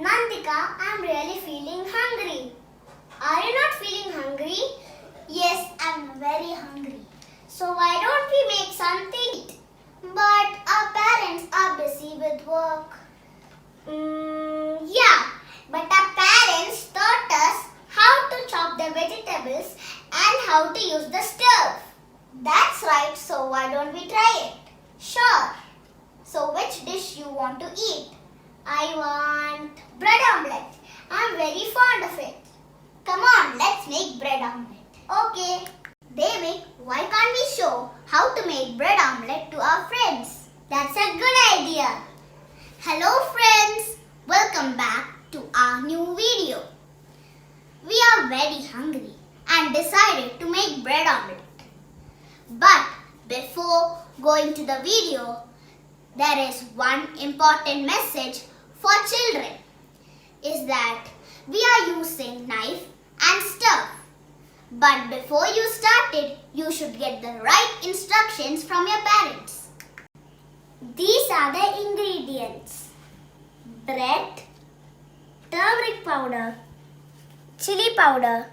Nandika, I'm really feeling hungry. Are you not feeling hungry? Yes, I'm very hungry. So why don't we make something? But our parents are busy with work. Yeah, but our parents taught us how to chop the vegetables and how to use the stove. That's right, so why don't we try it? Sure. So which dish you want to eat? I want bread omelette. I'm very fond of it. Come on, let's make bread omelette. Okay. David, why can't we show how to make bread omelette to our friends? That's a good idea. Hello friends, welcome back to our new video. We are very hungry and decided to make bread omelette. But before going to the video, there is one important message for children. Is that we are using knife and stuff. But before you start it, you should get the right instructions from your parents. These are the ingredients: bread, turmeric powder, chili powder,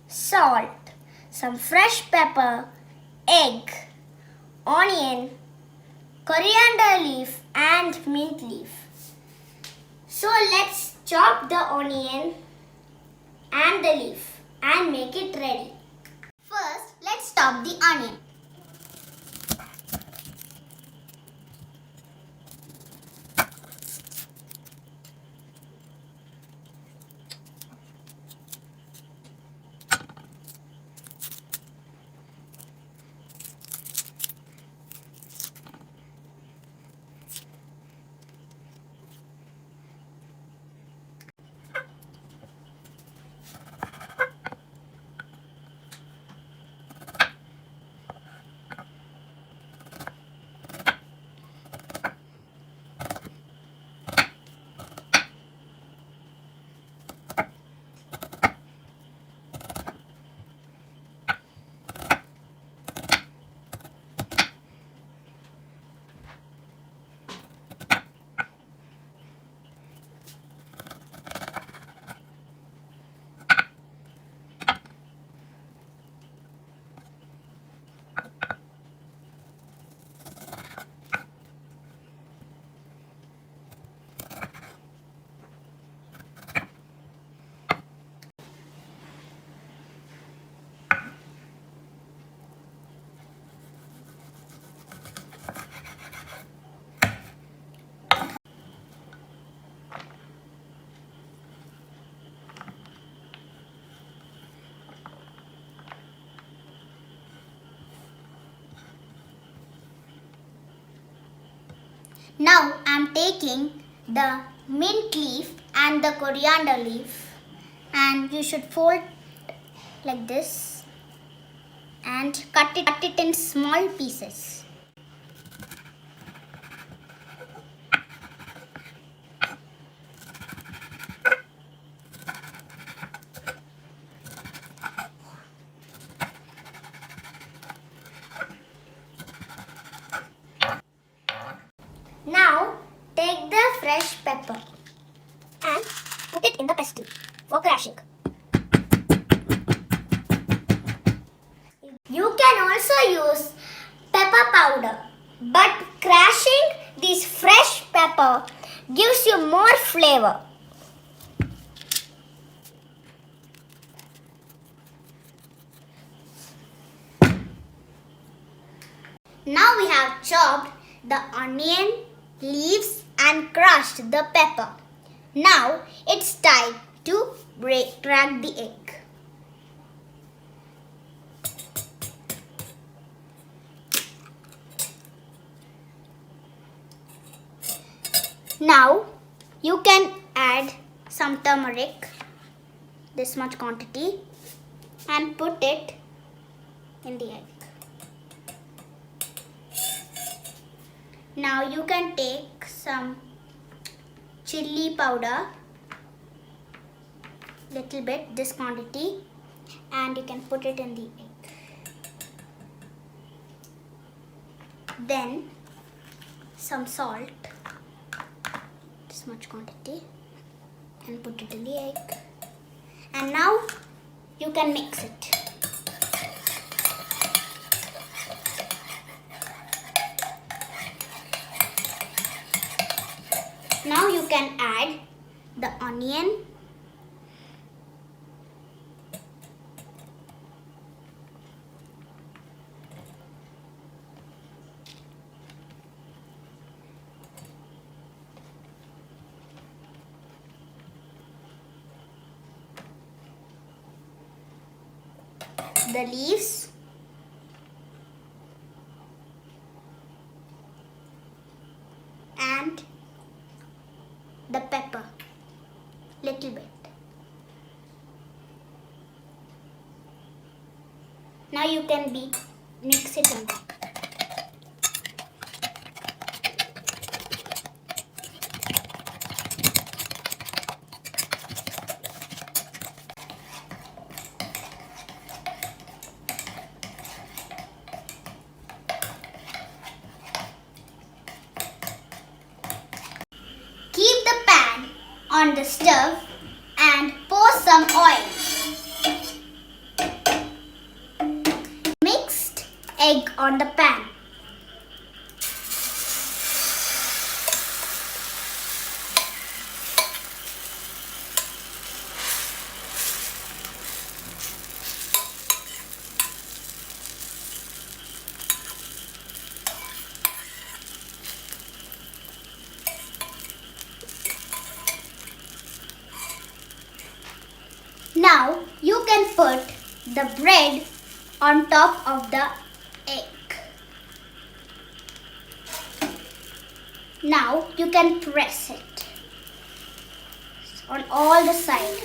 salt, some fresh pepper, egg, onion, coriander leaf and mint leaf. So let's chop the onion and the leaf and make it ready. First, let's chop the onion. Now I am taking the mint leaf and the coriander leaf, and you should fold like this and cut it in small pieces. Now take the fresh pepper and put it in the pestle for crushing. You can also use pepper powder, but crushing this fresh pepper gives you more flavor. Now we have chopped the onion, leaves and crushed the pepper. Now it's time to crack the egg. Now you can add some turmeric, this much quantity, and put it in the egg. Now you can take some chili powder, little bit, this quantity, and you can put it in the egg. Then some salt, this much quantity, and put it in the egg. And now you can mix it. Now you can add the onion, the leaves, and the pepper, little bit. Now you can mix it in. Keep the pan on the stove and pour some oil. Mixed egg on the pan. Now you can put the bread on top of the egg. Now you can press it on all the sides.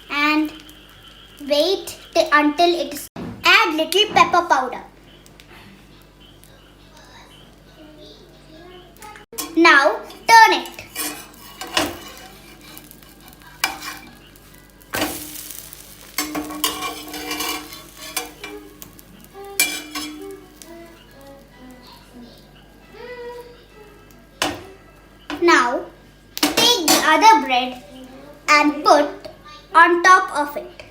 And wait until it is. Add little pepper powder. Now turn it. Now take the other bread and put on top of it.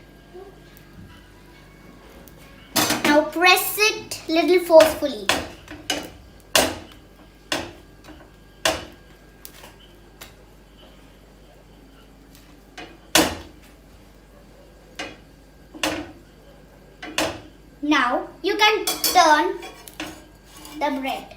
Now press it little forcefully. Now you can turn the bread.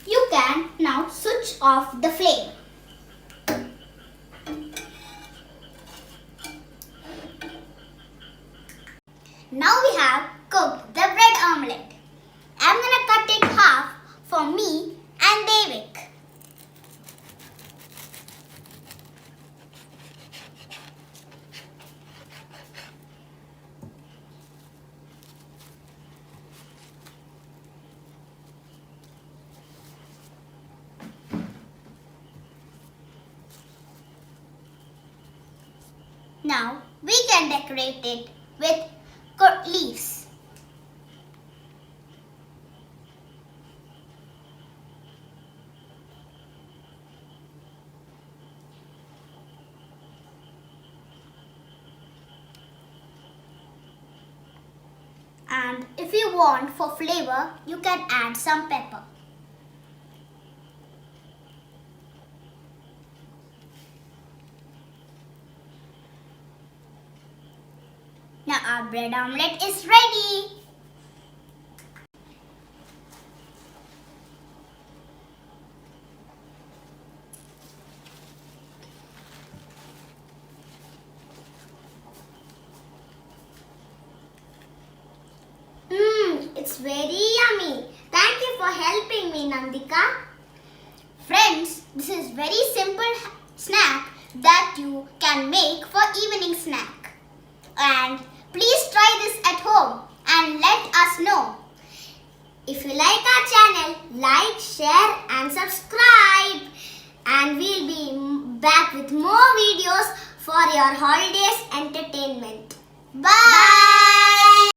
You can now switch off the flame. Now we have cooked the bread omelette. I'm gonna cut it half for me and David. Now we can decorate it with leaves. And if you want for flavor, you can add some pepper. Now our bread omelette is ready. It's very yummy. Thank you for helping me, Nandika. Friends, this is very simple snack that you can make for evening snack. And please try this at home and let us know. If you like our channel, channel, like, share and subscribe. And we'll be back with more videos for your holidays entertainment. Bye.